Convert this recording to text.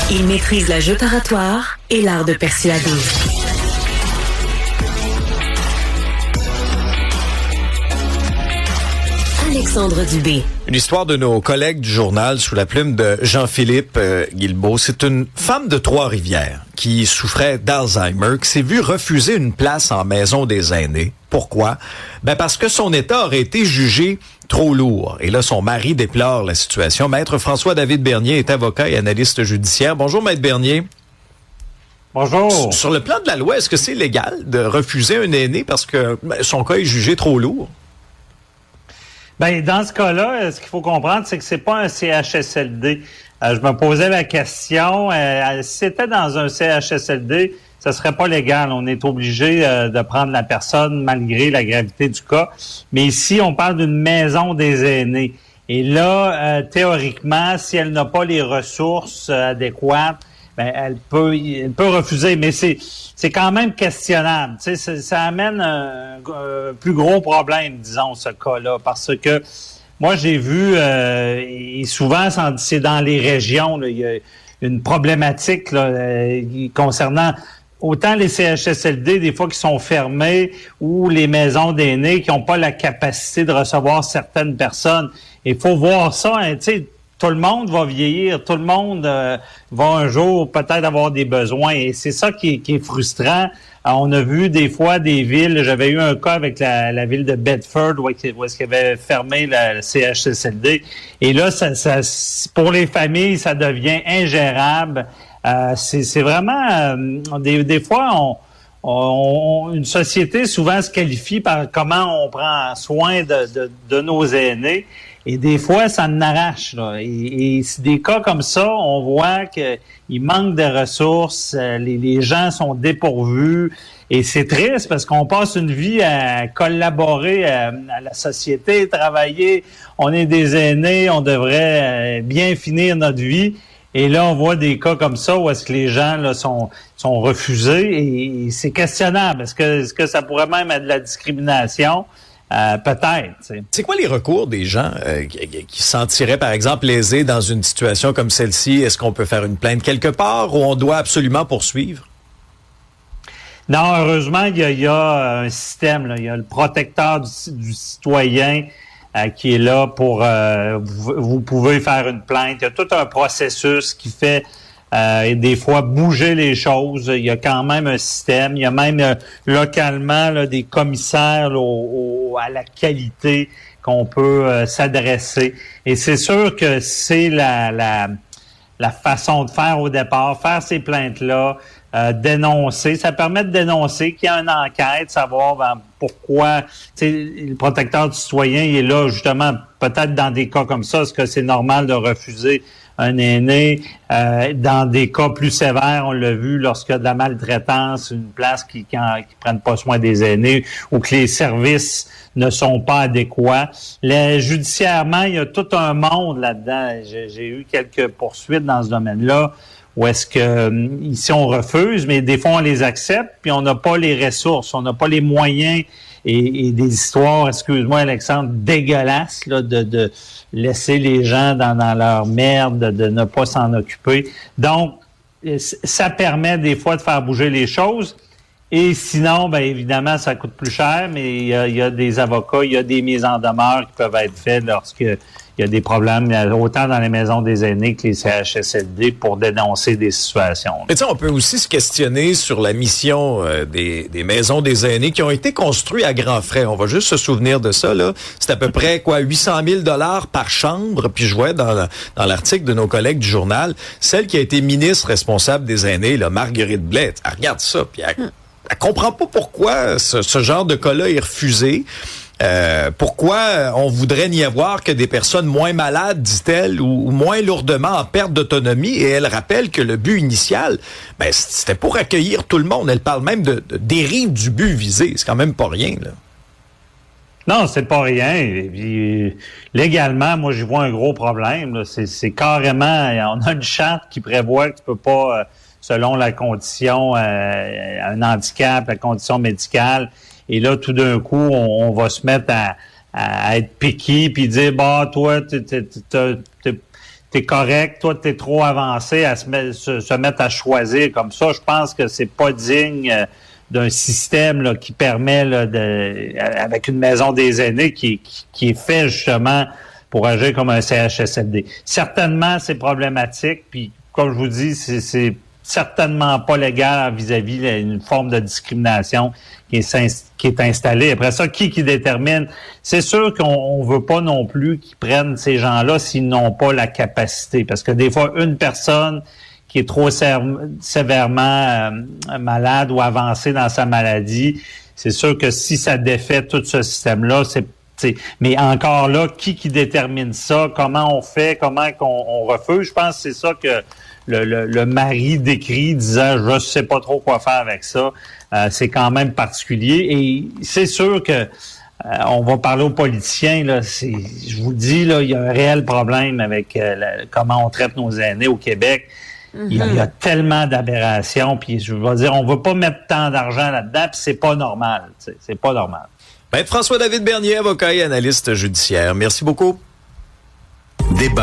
Il maîtrise la joute oratoire et l'art de persuader. Alexandre Dubé. Une histoire de nos collègues du journal sous la plume de Jean-Philippe Guilbeault. C'est une femme de Trois-Rivières qui souffrait d'Alzheimer, qui s'est vue refuser une place en maison des aînés. Pourquoi? Parce que son état aurait été jugé trop lourd. Et là, son mari déplore la situation. Maître François-David Bernier est avocat et analyste judiciaire. Bonjour, Maître Bernier. Bonjour. Sur le plan de la loi, est-ce que c'est légal de refuser un aîné parce que son cas est jugé trop lourd? Dans ce cas-là, ce qu'il faut comprendre, c'est que c'est pas un CHSLD. Je me posais la question, si c'était dans un CHSLD, ça serait pas légal. On est obligé de prendre la personne malgré la gravité du cas. Mais ici, on parle d'une maison des aînés. Et là, théoriquement, si elle n'a pas les ressources adéquates, elle peut refuser. Mais c'est quand même questionnable. Tu sais, ça amène un plus gros problème, disons, ce cas-là, parce que moi, j'ai vu, et souvent, c'est dans les régions, là, il y a une problématique là, concernant autant les CHSLD, des fois, qui sont fermés, ou les maisons d'aînés qui n'ont pas la capacité de recevoir certaines personnes. Il faut voir ça, hein, tu sais, tout le monde va vieillir, tout le monde va un jour peut-être avoir des besoins. Et c'est ça qui est frustrant. On a vu des fois des villes, j'avais eu un cas avec la ville de Bedford où est-ce qu'il avait fermé le CHSLD. Et là, ça pour les familles, ça devient ingérable. C'est vraiment des fois une société souvent se qualifie par comment on prend soin de nos aînés. Et des fois, ça en arrache. Là. Et c'est des cas comme ça, on voit qu'il manque de ressources, les gens sont dépourvus. Et c'est triste parce qu'on passe une vie à collaborer à la société, travailler. On est des aînés, on devrait bien finir notre vie. Et là, on voit des cas comme ça où est-ce que les gens là, sont refusés. Et c'est questionnable. Est-ce que ça pourrait même être de la discrimination? Peut-être. T'sais. C'est quoi les recours des gens qui se sentiraient, par exemple, lésés dans une situation comme celle-ci? Est-ce qu'on peut faire une plainte quelque part ou on doit absolument poursuivre? Non, heureusement, il y a un système. Là. Il y a le protecteur du citoyen qui est là pour... vous pouvez faire une plainte. Il y a tout un processus qui fait... et des fois bouger les choses. Il y a quand même un système. Il y a même localement là, des commissaires là, à la qualité qu'on peut s'adresser. Et c'est sûr que c'est la façon de faire au départ, faire ces plaintes-là, dénoncer. Ça permet de dénoncer qu'il y a une enquête, savoir pourquoi le protecteur du citoyen il est là justement peut-être dans des cas comme ça. Est-ce que c'est normal de refuser un aîné, dans des cas plus sévères, on l'a vu lorsqu'il y a de la maltraitance, une place qui prennent pas soin des aînés ou que les services ne sont pas adéquats. Judiciairement, il y a tout un monde là-dedans. J'ai eu quelques poursuites dans ce domaine-là où est-ce que ici on refuse, mais des fois on les accepte, puis on n'a pas les ressources, on n'a pas les moyens et des histoires, excuse-moi Alexandre, dégueulasses là, de laisser les gens dans leur merde, de ne pas s'en occuper. Donc, ça permet des fois de faire bouger les choses. Et sinon, évidemment, ça coûte plus cher, mais il y a des avocats, il y a des mises en demeure qui peuvent être faites lorsqu'il y a des problèmes, autant dans les maisons des aînés que les CHSLD, pour dénoncer des situations. Mais tu sais, on peut aussi se questionner sur la mission des maisons des aînés qui ont été construites à grands frais. On va juste se souvenir de ça, là. C'est à peu près, 800 000 $ par chambre. Puis je vois dans l'article de nos collègues du journal, celle qui a été ministre responsable des aînés, là, Marguerite Blais, elle regarde ça, puis elle comprend pas pourquoi ce genre de cas-là est refusé. Pourquoi on voudrait n'y avoir que des personnes moins malades, dit-elle, ou moins lourdement en perte d'autonomie. Et elle rappelle que le but initial, c'était pour accueillir tout le monde. Elle parle même de dérive du but visé. C'est quand même pas rien, là. Non, c'est pas rien. Et puis, légalement, moi, j'y vois un gros problème. Là. C'est carrément... On a une charte qui prévoit que tu peux pas... selon la condition, un handicap, la condition médicale. Et là, tout d'un coup, on va se mettre à être piqué puis dire, toi, t'es correct, toi, t'es trop avancé à se mettre à choisir comme ça. Je pense que c'est pas digne d'un système là, qui permet là, avec une maison des aînés qui est fait justement pour agir comme un CHSLD. Certainement, c'est problématique, puis comme je vous dis, c'est certainement pas légal vis-à-vis d'une forme de discrimination qui est installée. Après ça, qui détermine? C'est sûr qu'on veut pas non plus qu'ils prennent ces gens-là s'ils n'ont pas la capacité. Parce que des fois, une personne qui est trop sévèrement malade ou avancée dans sa maladie, c'est sûr que si ça défait tout ce système-là, mais encore là, qui détermine ça? Comment on fait? Comment on refuse? Je pense que c'est ça que le mari décrit, disant « je sais pas trop quoi faire avec ça ». C'est quand même particulier. Et c'est sûr que on va parler aux politiciens. Là, je vous dis, là, il y a un réel problème avec comment on traite nos aînés au Québec. Mm-hmm. Il y a tellement d'aberrations. Puis je veux dire, on ne veut pas mettre tant d'argent là-dedans, puis c'est pas normal. C'est pas normal. François-David Bernier, avocat et analyste judiciaire. Merci beaucoup. Débat.